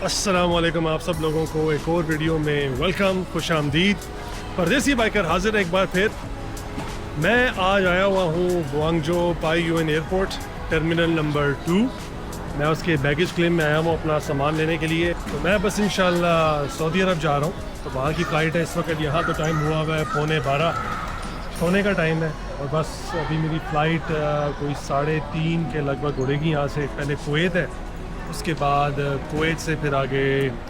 अस्सलामुअलैकुम, आप सब लोगों को एक और वीडियो में वेलकम, खुश आमदीद। परदेसी बाइकर हाजिर एक बार फिर। मैं आज आया हुआ हूँ गुआंगझो पाईयुएन एयरपोर्ट टर्मिनल नंबर 2। मैं उसके बैगेज क्लेम में आया हूँ अपना सामान लेने के लिए। तो मैं बस इंशाल्लाह सऊदी अरब जा रहा हूँ। तो वहाँ की फ़्लाइट है इस वक्त। यहाँ तो टाइम हुआ है 11:15 सोने का टाइम है। और बस अभी मेरी फ़्लाइट कोई 3:30 के लगभग उड़ेगी यहाँ से। पहले कुवैत है, उसके बाद कुवैत से फिर आगे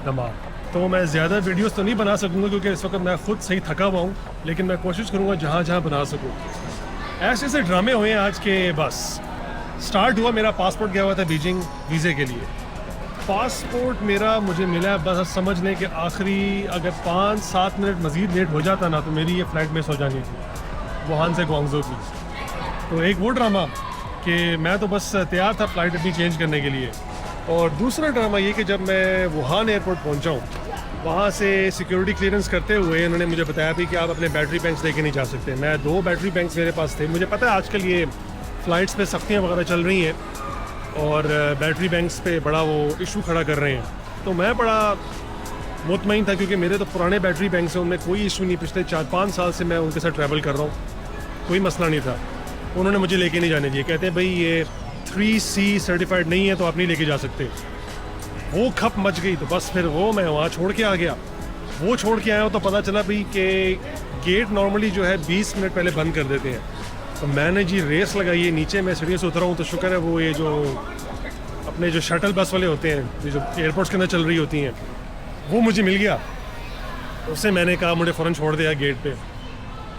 दमाम। तो मैं ज़्यादा वीडियोस तो नहीं बना सकूँगा क्योंकि इस वक्त मैं ख़ुद सही थका हुआ हूँ, लेकिन मैं कोशिश करूँगा जहाँ जहाँ बना सकूँ। ऐसे ऐसे ड्रामे हुए हैं आज के। बस स्टार्ट हुआ, मेरा पासपोर्ट गया हुआ था बीजिंग वीज़े के लिए। पासपोर्ट मेरा मुझे मिला है, बस समझ लें कि आखिरी अगर 5-7 मिनट मज़ीद लेट हो जाता ना तो मेरी ये फ़्लाइट मिस हो जानी थी वुहान से गुआंगझो की। तो एक वो ड्रामा कि मैं तो बस तैयार था फ़्लाइट अपनी चेंज करने के लिए। और दूसरा ड्रामा ये कि जब मैं वुहान एयरपोर्ट पहुंचा हूँ, वहाँ से सिक्योरिटी क्लियरेंस करते हुए उन्होंने मुझे बताया भी कि आप अपने बैटरी बैंक्स लेके नहीं जा सकते। मैं 2 बैटरी बैंक्स मेरे पास थे। मुझे पता है आजकल ये फ़्लाइट्स पे सख्तियाँ वगैरह चल रही हैं और बैटरी बैंक्स पे बड़ा वो इशू खड़ा कर रहे हैं। तो मैं बड़ा मुतमईन था क्योंकि मेरे तो पुराने बैटरी बैंक्स हैं, उनमें कोई इशू नहीं। पिछले 4-5 साल से मैं उनके साथ ट्रैवल कर रहा हूँ, कोई मसला नहीं था। उन्होंने मुझे लेके नहीं जाने दिए। कहते हैं भाई ये 3C सर्टिफाइड नहीं है तो आप नहीं लेके जा सकते। वो खप मच गई। तो बस फिर वो मैं वहाँ छोड़ के आ गया। वो छोड़ के आया हूँ तो पता चला भाई कि गेट नॉर्मली जो है 20 मिनट पहले बंद कर देते हैं। तो मैंने जी रेस लगाई है, नीचे मैं सीढ़ियों से उतरा हूँ तो शुक्र है वो ये जो अपने जो शटल बस वाले होते हैं जो एयरपोर्ट्स के अंदर चल रही होती हैं वो मुझे मिल गया। उससे मैंने कहा मुझे फ़ौरन छोड़ दिया गेट पे।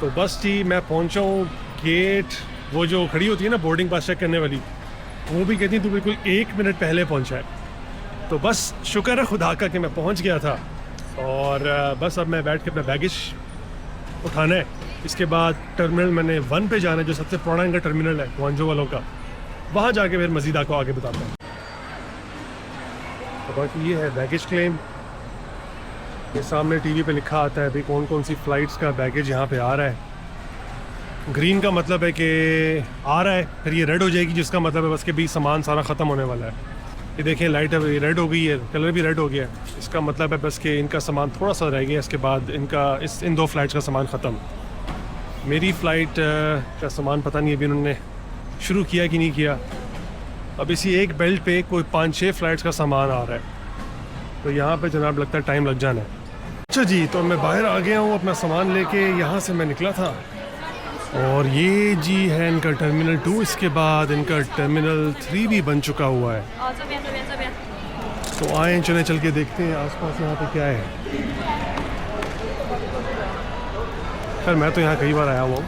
तो बस जी मैं पहुँचा हूँ गेट, वो जो खड़ी होती है ना बोर्डिंग पास चेक करने वाली, वो भी कहती तू बिल्कुल 1 मिनट पहले पहुंचा है। तो बस शुक्र है खुदा का कि मैं पहुंच गया था। और बस अब मैं बैठ के अपना बैगेज उठाना है। इसके बाद टर्मिनल मैंने 1 पे जाना है, जो सबसे पुराना इनका टर्मिनल है गुआंगझो वालों का। वहाँ जाके फिर मज़ीद आपको आगे बताता हूँ। तो बाकी ये है बैगेज क्लेम। ये सामने टीवी पे लिखा आता है भाई कौन कौन सी फ़्लाइट्स का बैगेज यहाँ पे आ रहा है। ग्रीन का मतलब है कि आ रहा है, फिर ये रेड हो जाएगी जिसका मतलब है बस के भी सामान सारा ख़त्म होने वाला है। ये देखें लाइट है, रेड हो गई है, कलर भी रेड हो गया है। इसका मतलब है बस कि इनका सामान थोड़ा सा रह गया। इसके बाद इन 2 फ़्लाइट्स का सामान ख़त्म। मेरी फ़्लाइट का सामान पता नहीं अभी उन्होंने शुरू किया कि नहीं किया। अब इसी एक बेल्ट पे कोई 5-6 फ़्लाइट्स का सामान आ रहा है। तो यहाँ पे जनाब लगता है टाइम लग जाना है। अच्छा जी, तो मैं बाहर आ गया हूँ अपना सामान लेके। यहाँ से मैं निकला था और ये जी है इनका टर्मिनल 2। इसके बाद इनका टर्मिनल 3 भी बन चुका हुआ है। तो आए चले चल के देखते हैं आसपास यहाँ पे क्या है। खैर मैं तो यहाँ कई बार आया हुआ हूँ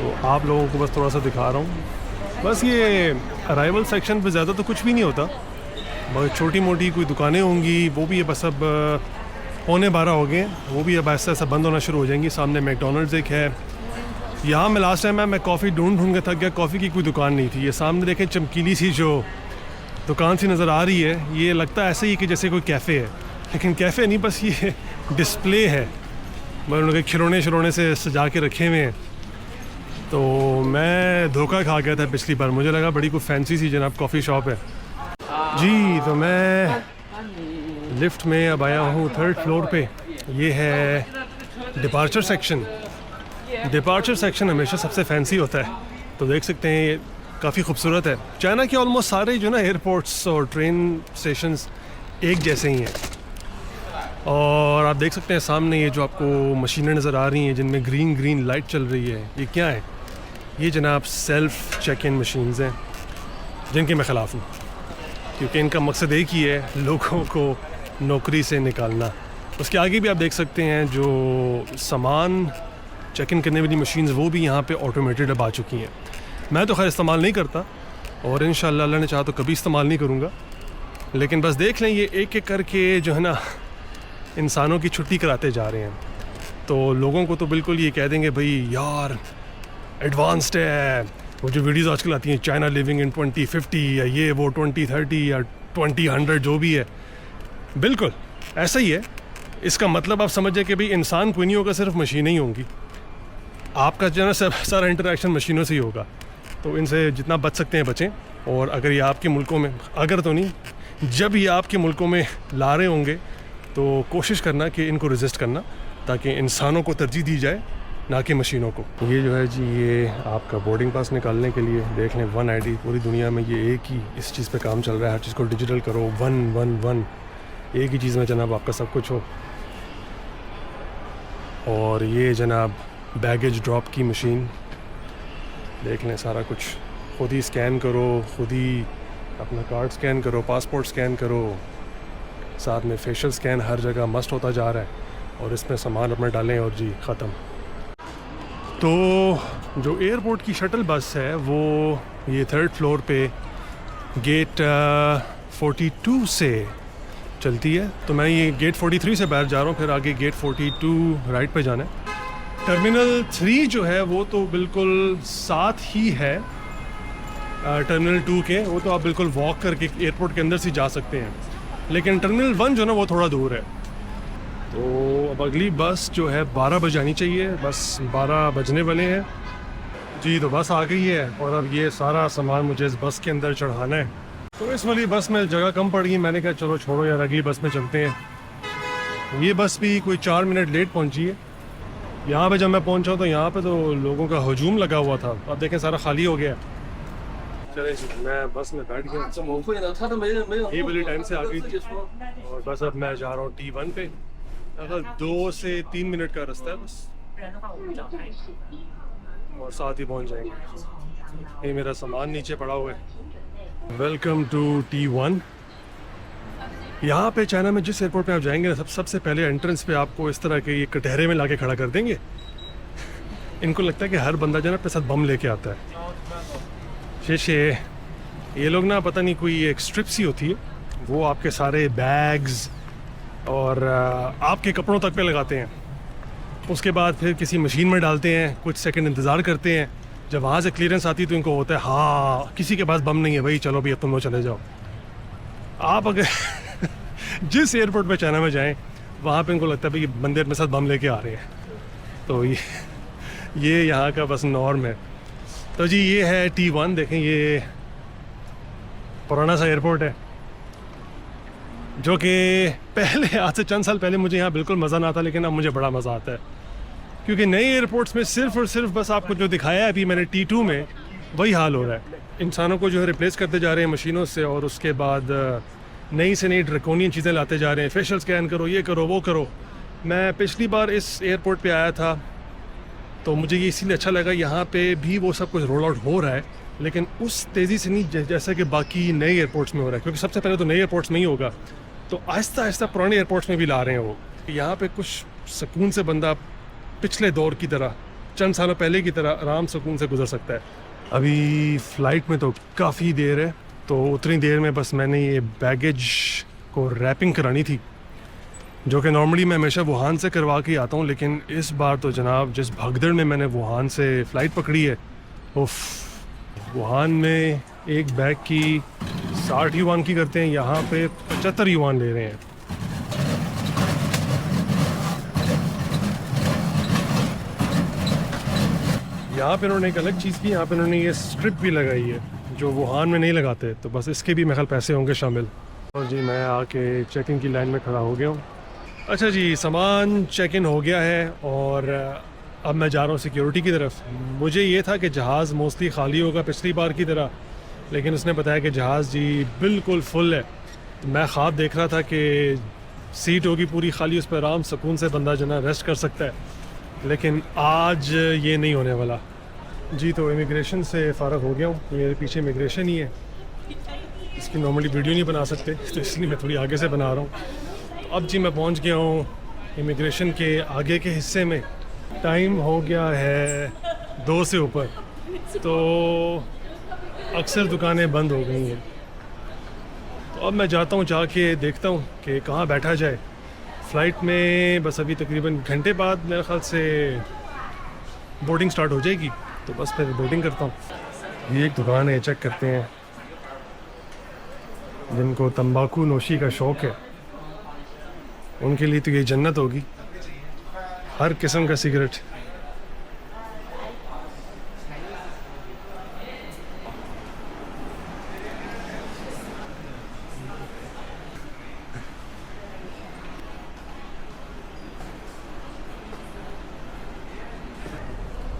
तो आप लोगों को बस थोड़ा सा दिखा रहा हूँ। बस ये अराइवल सेक्शन पे ज़्यादा तो कुछ भी नहीं होता, बहुत छोटी मोटी कोई दुकानें होंगी। वो भी बस अब 11:15 हो गए, वो भी अब ऐसा ऐसा बंद होना शुरू हो जाएंगी। सामने मैकडोनल्ड्स एक है। यहाँ मैं लास्ट टाइम मैं कॉफ़ी ढूंढ के थक गया, कॉफ़ी की कोई दुकान नहीं थी। ये सामने देखें चमकीली सी जो दुकान सी नज़र आ रही है, ये लगता है ऐसे ही कि जैसे कोई कैफ़े है, लेकिन कैफ़े नहीं, बस ये डिस्प्ले है। मतलब उनके खिलौने से सजा के रखे हुए हैं। तो मैं धोखा खा गया था पिछली बार, मुझे लगा बड़ी कोई फैंसी सी जनाब कॉफ़ी शॉप है जी। तो मैं लिफ्ट में अब आया हूँ 3rd फ्लोर पे। ये है डिपार्चर सेक्शन। डिपार्चर सेक्शन हमेशा सबसे फैंसी होता है। तो देख सकते हैं ये काफ़ी खूबसूरत है। चाइना के ऑलमोस्ट सारे जो ना एयरपोर्ट्स और ट्रेन स्टेशंस एक जैसे ही हैं। और आप देख सकते हैं सामने ये जो आपको मशीनें नज़र आ रही हैं जिनमें ग्रीन लाइट चल रही है, ये क्या है? ये जनाब सेल्फ़ चेक इन मशीन्स हैं जिनके मैं ख़िलाफ़ हूँ, क्योंकि इनका मकसद एक ही है, लोगों को नौकरी से निकालना। उसके आगे भी आप देख सकते हैं जो सामान चेक इन करने वाली मशीन्स वो भी यहाँ पे ऑटोमेटेड अब आ चुकी हैं। मैं तो खैर इस्तेमाल नहीं करता और इंशाअल्लाह अल्लाह ने चाहा तो कभी इस्तेमाल नहीं करूँगा, लेकिन बस देख लें ये एक एक करके जो है ना इंसानों की छुट्टी कराते जा रहे हैं। तो लोगों को तो बिल्कुल ये कह देंगे भाई यार एडवांस्ड है, वो जो वीडियोस आजकल आती हैं चाइना लिविंग इन 2050 या ये वो 2030 या 2000 जो भी है, बिल्कुल ऐसा ही है। इसका मतलब आप समझे कि भाई इंसान कोई नहीं होगा, सिर्फ मशीनें ही होंगी। आपका जो है ना सारा इंटरेक्शन मशीनों से ही होगा। तो इनसे जितना बच सकते हैं बचें। और अगर ये आपके मुल्कों में, अगर तो नहीं, जब ये आपके मुल्कों में ला रहे होंगे तो कोशिश करना कि इनको रेजिस्ट करना, ताकि इंसानों को तरजीह दी जाए ना कि मशीनों को। ये जो है जी, ये आपका बोर्डिंग पास निकालने के लिए देख लें 1 ID। पूरी दुनिया में ये एक ही इस चीज़ पे काम चल रहा है, हर चीज़ को डिजिटल करो, 111 एक ही चीज़ में जनाब आपका सब कुछ हो। और ये जनाब बैगेज ड्रॉप की मशीन, देख लें सारा कुछ खुद ही स्कैन करो, खुद ही अपना कार्ड स्कैन करो, पासपोर्ट स्कैन करो, साथ में फेशियल स्कैन हर जगह मस्ट होता जा रहा है। और इसमें सामान अपना डालें और जी ख़त्म। तो जो एयरपोर्ट की शटल बस है वो ये 3rd फ्लोर पे गेट 42 से चलती है। तो मैं ये गेट 43 से बाहर जा रहा हूँ, फिर आगे गेट 42 राइट पे जाना है। टर्मिनल 3 जो है वो तो बिल्कुल साथ ही है टर्मिनल 2 के, वो तो आप बिल्कुल वॉक करके एयरपोर्ट के अंदर से जा सकते हैं। लेकिन टर्मिनल 1 जो है ना वो थोड़ा दूर है। तो अब अगली बस जो है 12 बजे आनी चाहिए, बस 12 बजने वाले हैं जी। तो बस आ गई है और अब ये सारा सामान मुझे इस बस के अंदर चढ़ाना है। तो इस वाली बस में जगह कम पड़ गई, मैंने कहा चलो छोड़ो यार अगली बस में चलते हैं। ये बस भी कोई 4 मिनट लेट पहुंची है। यहाँ पे जब मैं पहुंचा तो यहाँ पे तो लोगों का हजूम लगा हुआ था, अब देखें सारा खाली हो गया। चले मैं बस में बैठ गया, ये वाली टाइम से आ गई थी और बस अब मैं जा रहा हूँ T1 पे। अगर 2 से 3 मिनट का रास्ता है बस, और साथ ही पहुँच जाएंगे। ये मेरा सामान नीचे पड़ा हुआ है। Welcome to T1। यहाँ पे चाइना में जिस एयरपोर्ट पे आप जाएंगे ना, सबसे पहले एंट्रेंस पे आपको इस तरह के ये कटहरे में लाके खड़ा कर देंगे। इनको लगता है कि हर बंदा जो है ना अपने साथ बम लेके आता है। शीशे ये लोग ना पता नहीं कोई एक स्ट्रिप सी होती है, वो आपके सारे बैग्स और आपके कपड़ों तक पे लगाते हैं। उसके बाद फिर किसी मशीन में डालते हैं, कुछ सेकंड इंतज़ार करते हैं। जब वहाँ से क्लियरेंस आती है तो इनको होता है हाँ किसी के पास बम नहीं है भाई, चलो भैया तुम लोग चले जाओ। आप अगर जिस एयरपोर्ट पे चाइना में जाएं वहाँ पे इनको लगता है भाई बंदे अपने साथ बम लेके आ रहे हैं। तो ये यहाँ का बस नॉर्म है। तो जी ये है T1। देखें ये पुराना सा एयरपोर्ट है जो कि पहले आज से चंद साल पहले मुझे यहाँ बिल्कुल मज़ा ना आता, लेकिन अब मुझे बड़ा मज़ा आता है क्योंकि नए एयरपोर्ट्स में सिर्फ और सिर्फ बस आपको जो दिखाया है अभी मैंने T2 में, वही हाल हो रहा है। इंसानों को जो है रिप्लेस करते जा रहे हैं मशीनों से, और उसके बाद नई से नई ड्रैकोनियन चीज़ें लाते जा रहे हैं। फेशियल स्कैन करो, ये करो, वो करो। मैं पिछली बार इस एयरपोर्ट पे आया था तो मुझे ये इसीलिए अच्छा लगा, यहाँ पे भी वो सब कुछ रोल आउट हो रहा है, लेकिन उस तेज़ी से नहीं जैसा कि बाकी नए एयरपोर्ट्स में हो रहा है। क्योंकि सबसे पहले तो नए एयरपोर्ट्स में ही होगा, तो आहिस्ता आहिस्ता पुराने एयरपोर्ट्स में भी ला रहे हैं वो। यहाँ पे कुछ सुकून से बंदा पिछले दौर की तरह, चंद सालों पहले की तरह आराम सुकून से गुजर सकता है। अभी फ़्लाइट में तो काफ़ी देर है, तो उतनी देर में बस मैंने ये बैगेज को रैपिंग करानी थी, जो कि नॉर्मली मैं हमेशा वुहान से करवा के आता हूँ। लेकिन इस बार तो जनाब जिस भगदड़ में मैंने वुहान से फ़्लाइट पकड़ी है, उफ। वुहान में एक बैग की 60 युआन की करते हैं, यहाँ पे 75 युआन ले रहे हैं। यहाँ पे उन्होंने एक अलग चीज़ की, यहाँ पे उन्होंने ये स्ट्रिप भी लगाई है जो वुहान में नहीं लगाते, तो बस इसके भी मेरे ख्याल पैसे होंगे शामिल। और जी मैं आके चेक इन की लाइन में खड़ा हो गया हूँ। अच्छा जी, सामान चेक इन हो गया है और अब मैं जा रहा हूँ सिक्योरिटी की तरफ। मुझे ये था कि जहाज़ मोस्टली खाली होगा पिछली बार की तरह, लेकिन उसने बताया कि जहाज़ जी बिल्कुल फुल है। मैं ख्वाब देख रहा था कि सीट होगी पूरी खाली, उस पर आराम सुकून से बंदा जो ना रेस्ट कर सकता है, लेकिन आज ये नहीं होने वाला जी। तो इमिग्रेशन से फ़ारग हो गया हूँ, मेरे पीछे इमिग्रेशन ही है। इसकी नॉर्मली वीडियो नहीं बना सकते, तो इसलिए मैं थोड़ी आगे से बना रहा हूँ। तो अब जी मैं पहुँच गया हूँ इमिग्रेशन के आगे के हिस्से में। टाइम हो गया है 2 से ऊपर, तो अक्सर दुकानें बंद हो गई हैं। तो अब मैं जाता हूँ, जाके देखता हूँ कि कहाँ बैठा जाए। फ़्लाइट में बस अभी तकरीबन घंटे बाद मेरे ख़्याल से बोर्डिंग स्टार्ट हो जाएगी, तो बस फिर बोर्डिंग करता हूँ। ये एक दुकान है, चेक करते हैं। जिनको तंबाकू नोशी का शौक़ है उनके लिए तो ये जन्नत होगी, हर किस्म का सिगरेट।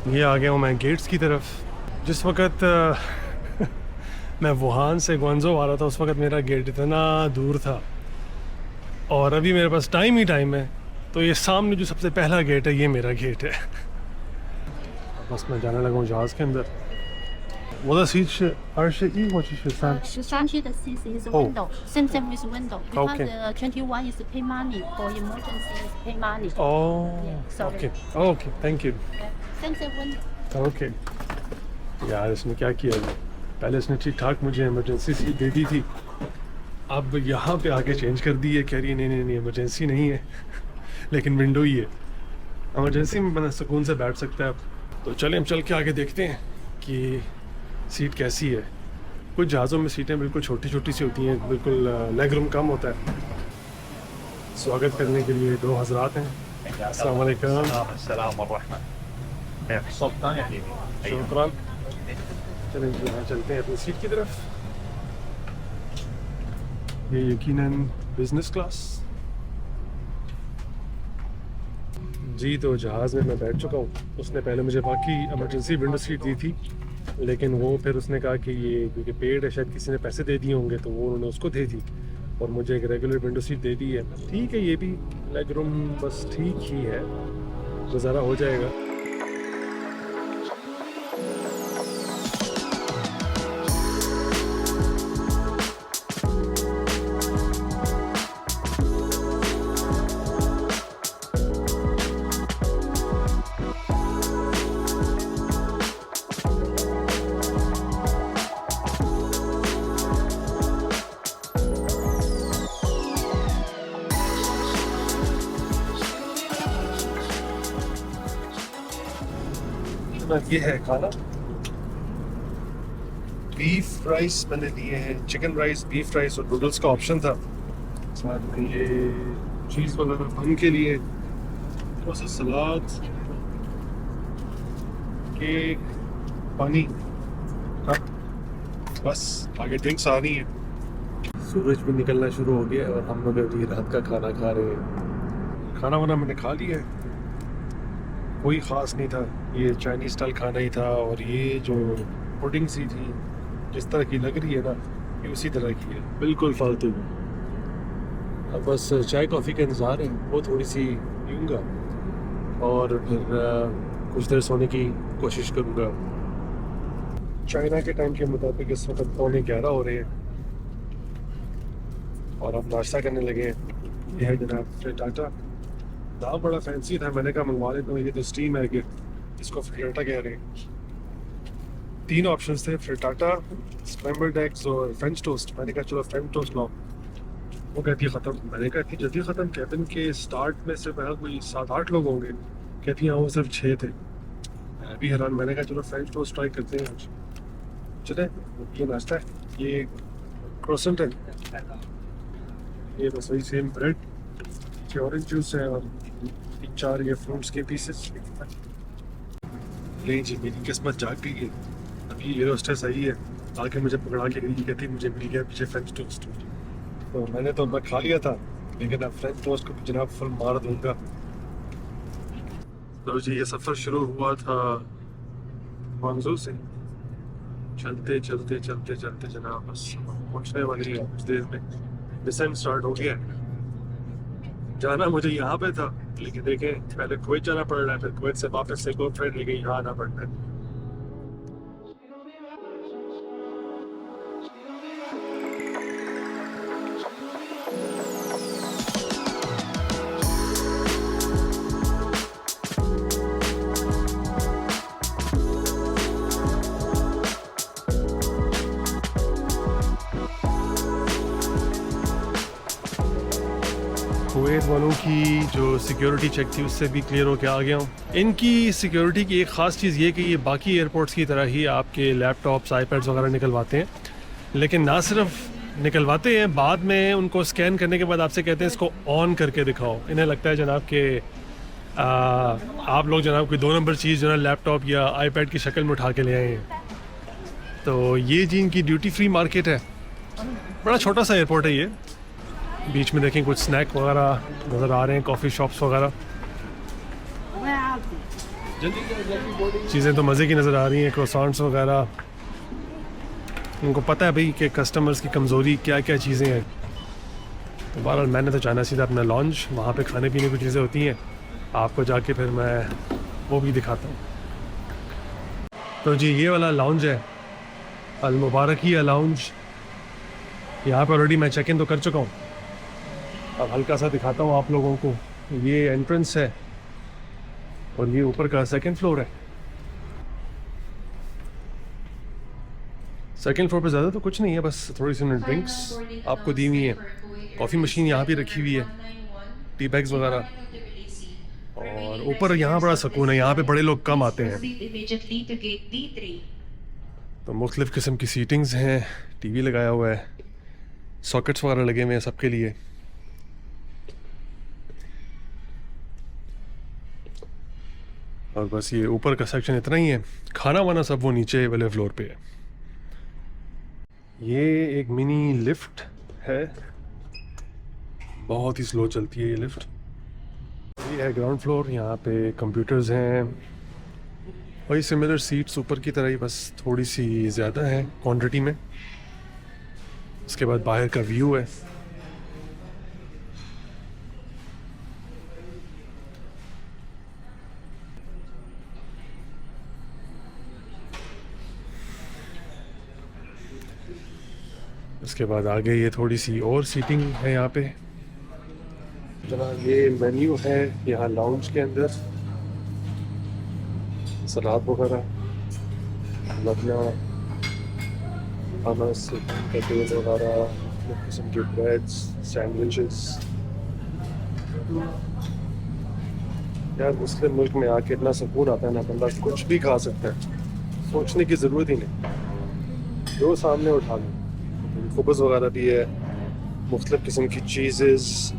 ये आ गया हूँ मैं गेट्स की तरफ। जिस वक़्त मैं वुहान से ग्वांजो आ रहा था उस वक़्त मेरा गेट इतना दूर था, और अभी मेरे पास टाइम ही टाइम है, तो ये सामने जो सबसे पहला गेट है ये मेरा गेट है। बस मैं जाने लगा हूँ जहाज़ के अंदर। 我的是21或者13 13区的 CC is Oh. window, same with window. Because Okay. 21 is pay money, for emergency is pay money. Oh, sorry. okay. Okay, thank you. Same window. Okay. यार इसने क्या किया है? पहले इसने ठीक ठाक मुझे इमरजेंसी सीट दे दी थी, अब यहाँ पे आके चेंज कर दी है, कह रही है नहीं इमरजेंसी नहीं है लेकिन विंडो ही है। इमरजेंसी में बंदा सुकून से बैठ सकता है। तो चलें हम चल के आगे देखते हैं कि सीट कैसी है। कुछ जहाज़ों में सीटें बिल्कुल छोटी छोटी सी होती हैं, बिल्कुल लेग रूम कम होता है। स्वागत करने के लिए 2 हज़रात हैं। अस्सलाम वालेकुम। शुक्रान। चलें यहाँ चलते हैं अपनी सीट की तरफ। ये यकीनन बिजनेस क्लास जी। तो जहाज़ में मैं बैठ चुका हूँ। उसने पहले मुझे बाकी इमरजेंसी विंडो सीट दी थी, लेकिन वो फिर उसने कहा कि ये क्योंकि पेड है, शायद किसी ने पैसे दे दिए होंगे, तो वो उन्होंने उसको दे दी और मुझे एक रेगुलर विंडो सीट दे दी है। ठीक है, ये भी लेग रूम बस ठीक ही है, गुजारा हो जाएगा। ये है खाना, बीफ राइस मैंने लिए हैं, चिकन राइस, बीफ राइस और नूडल्स का ऑप्शन था। साथ में ये चीज़ वगैरह बन के लिए, थोड़ा सा सलाद, केक, पानी। हाँ बस आगे ड्रिंक्स आ रही हैं। सूरज भी निकलना शुरू हो गया और हम लोग अभी रात का खाना खा रहे हैं। खाना वाना मैंने खा लिया है, कोई ख़ास नहीं था, ये चाइनीज़ स्टाइल खाना ही था। और ये जो पुडिंग सी थी जिस तरह की लग रही है ना, ये उसी तरह की है, बिल्कुल फालतू। अब बस चाय कॉफ़ी का इंतज़ार है, वो थोड़ी सी पीऊँगा और फिर कुछ देर सोने की कोशिश करूँगा। चाइना के टाइम के मुताबिक इस वक्त 11:15 हो रहे हैं और अब नाश्ता करने लगे हैं। यह है जनाब फ्रिटाटा। नाम बड़ा फैंसी था, मैंने कहा मंगवा लेता हूँ। ये तो स्टीम है कि इसको फ्रिटाटा कह रहे हैं। 3 ऑप्शंस थे, फ्रिटाटा, स्क्रैम्बल्ड एग्स और फ्रेंच टोस्ट। मैंने कहा चलो फ्रेंच टोस्ट लाओ। वो कहती है ख़त्म। मैंने कहा इतनी जल्दी ख़त्म? कैबिन के स्टार्ट में सिर्फ कोई 7-8 लोग होंगे। कहती है हाँ वो सिर्फ 6 थे। मैं भी हैरान। मैंने कहा चलो फ्रेंच टोस्ट ट्राई करते हैं आज। चले, ये नाश्ता है, ये क्रोसेंट है, ये बस वही सेम ब्रेड, ऑरेंज जूस है और 3-4 ये फ्रूट्स के पीसेस। नहीं जी, मेरी किस्मत जाग गई है। अभी ये रोस्टर सही है, आके मुझे पकड़ा के गई, कहती मुझे मिल गया पीछे फ्रेंच टोस्ट। तो मैंने तो मैं खा लिया था, लेकिन अब फ्रेंच टोस्ट को जनाब फुल मार दूंगा। तो जी ये सफ़र शुरू हुआ था ग्वांगझू से, चलते चलते चलते चलते जनाब बस पहुँचने वाली है कुछ देर में। डिसेंट स्टार्ट हो गया। जाना मुझे यहाँ पे था, लेकिन देखें पहले कुवैत जाना पड़ रहा है, फिर कुवैत से वापस से एक फ्लाइट लेके यहाँ आना पड़ता है। कुवैत कुवैत वालों की जो सिक्योरिटी चेक थी उससे भी क्लियर होकर आ गया हूँ। इनकी सिक्योरिटी की एक ख़ास चीज़ ये कि ये बाकी एयरपोर्ट्स की तरह ही आपके लैपटॉप्स आईपैड्स वगैरह निकलवाते हैं, लेकिन ना सिर्फ निकलवाते हैं, बाद में उनको स्कैन करने के बाद आपसे कहते हैं इसको ऑन करके दिखाओ। इन्हें लगता है जनाब कि आप लोग जनाब कोई 2 नंबर चीज़ जो है लैपटॉप या आईपैड की शक्ल में उठा के ले आए हैं। तो ये जी इनकी ड्यूटी फ्री मार्केट है। बड़ा छोटा सा एयरपोर्ट है ये। बीच में देखें कुछ स्नैक वगैरह नज़र आ रहे हैं, कॉफ़ी शॉप्स वगैरह। चीज़ें तो मज़े की नज़र आ रही हैं, क्रोसांट्स वगैरह। उनको पता है भाई कि कस्टमर्स की कमज़ोरी क्या क्या चीज़ें हैं। तो बहरहाल मैंने तो जाना सीधा अपना लॉन्ज, वहाँ पे खाने पीने की चीज़ें होती हैं, आपको जाके फिर मैं वो भी दिखाता हूँ। तो जी ये वाला लॉन्ज है, अल मुबारकिया लॉन्ज। यहाँ पर ऑलरेडी मैं चेक इन तो कर चुका हूँ। अब हल्का सा दिखाता हूँ आप लोगों को। ये एंट्रेंस है और ये ऊपर का 2nd फ्लोर है। 2nd फ्लोर पे ज़्यादा तो कुछ नहीं है, बस थोड़ी सी ड्रिंक्स आपको दी हुई है। कॉफ़ी मशीन यहाँ भी रखी हुई है, टी बैग्स वगैरह। और ऊपर यहाँ बड़ा सुकून है, यहाँ पे बड़े लोग कम आते हैं। तो मुख्तलिफ़ किस्म की सीटिंग्स हैं, टीवी लगाया हुआ है, सॉकेट्स वगैरह लगे हुए हैं सबके लिए। और बस ये ऊपर का सेक्शन इतना ही है, खाना वाना सब वो नीचे वाले फ्लोर पे है। ये एक मिनी लिफ्ट है, बहुत ही स्लो चलती है ये लिफ्ट। ये है ग्राउंड फ्लोर, यहाँ पे कंप्यूटर्स हैं, वही सिमिलर सीट्स ऊपर की तरह ही, बस थोड़ी सी ज़्यादा है क्वांटिटी में। उसके बाद बाहर का व्यू है। उसके बाद आगे ये थोड़ी सी और सीटिंग है यहाँ पे। जनाब ये मेन्यू है यहाँ लाउंज के अंदर, सलाद वगैरह, लगना हमस कटेल वगैरह, किस्म के ब्रेड्स, सैंडविचेस। यार मुस्लिम मुल्क में आके इतना सुकून आता है ना, बंदा कुछ भी खा सकता है, सोचने की ज़रूरत ही नहीं, जो सामने उठा लो। खुबज़ वगैरह भी है, मुख्तलिफ़ किस्म की चीज़ेस।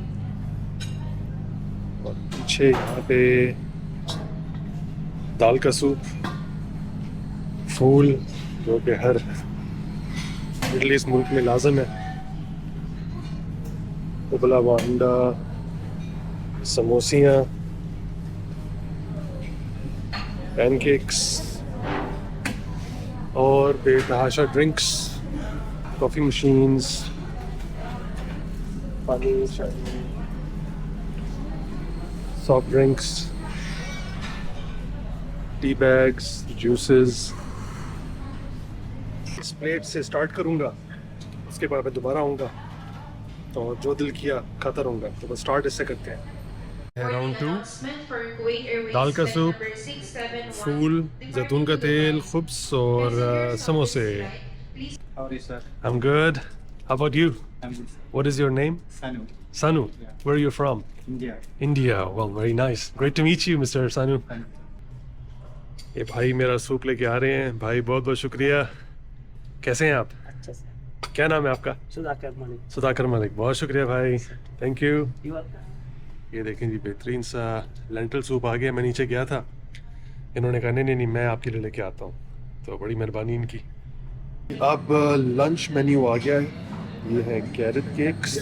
और पीछे यहाँ पे दाल का सूप, फूल जो कि हर मिडल ईस्ट मुल्क में लाजम है, उबला हुआ अंडा, समोसियाँ, पैनकेक्स और बेतहाशा ड्रिंक्स, कॉफ़ी मशीन्स, पानी, चाय, soft drinks, tea bags, juices. इस प्लेट से स्टार्ट करूँगा, उसके बाद मैं दोबारा आऊँगा और जो दिल किया खाता रहूँगा। तो बस स्टार्ट इससे करते हैं। राउंड 2, दाल का सूप, फूल, जैतून का तेल, खुब्स और समोसे। How are you, sir? I'm good. How about you? I'm good. What is your name? Sanu, Sanu. Yeah. Where are you from? India. India. Well, very nice. Great to meet you, Mr. Sanu. Sanu. ये भाई मेरा soup लेके आ रहे हैं। भाई बहुत बहुत शुक्रिया। कैसे हैं आप? अच्छा सर, क्या नाम है आपका? सुधाकर मलिक। सुधाकर मलिक। बहुत शुक्रिया भाई, थैंक यू। You welcome. ये देखें जी, बेहतरीन सा लेंटल सूप आ गया। मैं नीचे गया था, इन्होंने कहा नहीं नहीं नहीं मैं आपके लिए लेके आता हूँ, तो बड़ी मेहरबानी इनकी। अब लंच मेन्यू आ गया है। ये है कैरेट केक्स,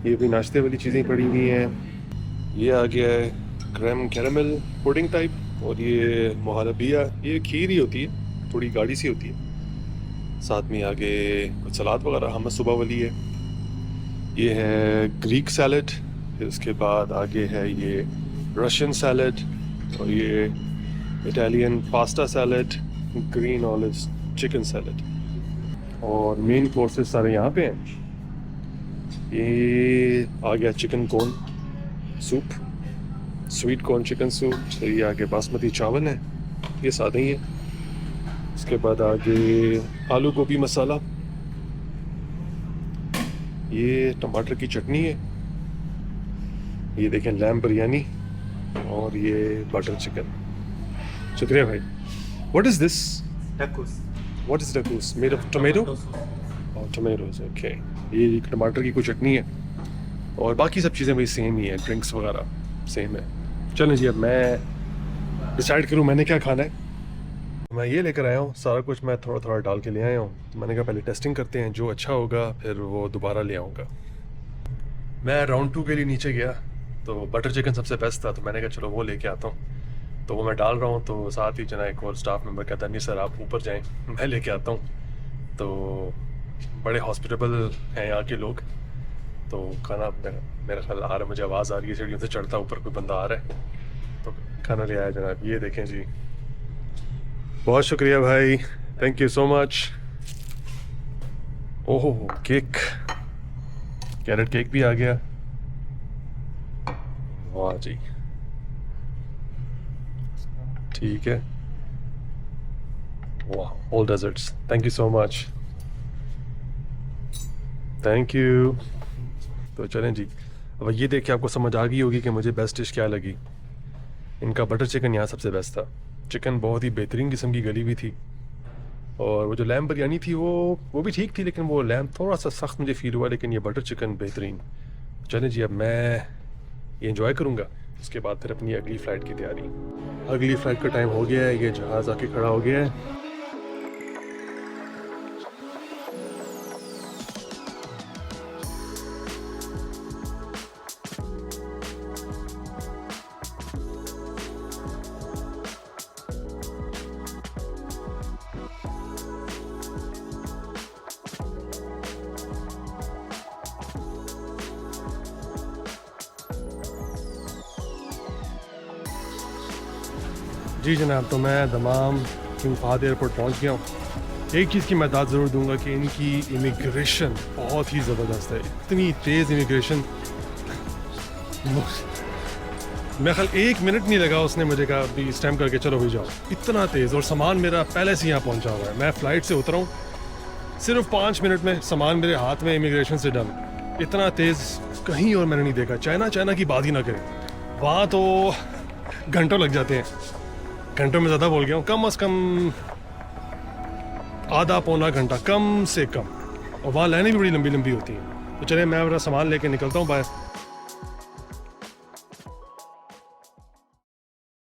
ये भी नाश्ते वाली चीज़ें पड़ी हुई हैं। ये आ गया है क्रीम कैरामल पुडिंग टाइप, और ये मोहलबिया, ये खीर ही होती है, थोड़ी गाढ़ी सी होती है। साथ में आगे कुछ सलाद वगैरह, हमस सुबह वाली है। ये है ग्रीक सैलड, फिर उसके बाद आगे है ये रशियन सैलड, और ये Italian pasta salad, green olives chicken salad. और मेन कोर्सेस सारे यहाँ पे हैं। ये आ गया chicken corn soup, sweet corn chicken soup. तो ये आगे बासमती चावल है, ये सादा ही है। उसके बाद आगे आलू गोभी मसाला, ये टमाटर की चटनी है, ये देखें लैम्ब बिरयानी और ये बटर चिकन। शुक्रिया भाई। What is this? Tacos. What is tacos? Made of tomato और टोमेटोज। ओके, ये टमाटर की कोई चटनी है और बाकी सब चीज़ें भाई सेम ही है, ड्रिंक्स वगैरह सेम है। चलें जी, अब मैं डिसाइड करूँ मैंने क्या खाना है। मैं ये लेकर आया हूँ, सारा कुछ मैं थोड़ा थोड़ा डाल के ले आया हूँ। तो मैंने कहा पहले टेस्टिंग करते हैं, जो अच्छा होगा फिर वो दोबारा ले आऊँगा। मैं राउंड 2 के लिए नीचे गया तो बटर चिकन सबसे बेस्ट था, तो मैंने कहा चलो वो लेके आता हूँ। तो वो मैं डाल रहा हूँ, तो साथ ही जना एक और स्टाफ मेंबर कहता नहीं सर आप ऊपर जाएं, मैं लेके आता हूँ। तो बड़े हॉस्पिटेबल हैं यहाँ के लोग। तो खाना मेरा ख्याल आ रहा है, मुझे आवाज़ आ रही है सीढ़ियों से चढ़ता, ऊपर कोई बंदा आ रहा है। तो खाना ले आया जनाब, ये देखें जी। बहुत शुक्रिया भाई, थैंक यू सो मच। ओहो केक, कैरेट केक भी आ गया। वाह जी, ठीक है। वाह, all desserts, thank you so much, thank you. तो चलें जी, अब ये देख के आपको समझ आ गई होगी कि मुझे बेस्ट डिश क्या लगी। इनका बटर चिकन यहाँ सबसे बेस्ट था। चिकन बहुत ही बेहतरीन किस्म की गली हुई थी और वो जो लैम्ब बिरयानी थी वो भी ठीक थी, लेकिन वो लैम्ब थोड़ा सा सख्त मुझे फील हुआ, लेकिन ये बटर चिकन बेहतरीन। चलें जी, अब मैं ये एंजॉय करूँगा, उसके बाद फिर अपनी अगली फ़्लाइट की तैयारी। अगली फ़्लाइट का टाइम हो गया है, ये जहाज़ आके खड़ा हो गया है। जी जनाब, तो मैं दमाम किंग फहद एयरपोर्ट पहुंच गया हूँ। एक चीज़ की मैं दाद ज़रूर दूंगा कि इनकी इमिग्रेशन बहुत ही ज़बरदस्त है। इतनी तेज़ इमिग्रेशन, मैं ख्याल 1 मिनट नहीं लगा उसने मुझे कहा अभी स्टैम्प करके चलो भी जाओ। इतना तेज़, और सामान मेरा पहले से यहाँ पहुँचा हुआ है। मैं फ़्लाइट से उतरा हूँ, सिर्फ 5 मिनट में सामान मेरे हाथ में इमिग्रेशन से डन। इतना तेज़ कहीं और मैंने नहीं देखा। चाइना की बात ही ना करें, वहाँ तो घंटों लग जाते हैं। घंटों में ज़्यादा बोल गया हूँ, कम से कम आधा पौना घंटा कम से कम, और वहाँ लाइनें भी बड़ी लंबी लंबी होती हैं। तो चलिए मैं अपना सामान लेके निकलता हूँ बाहर।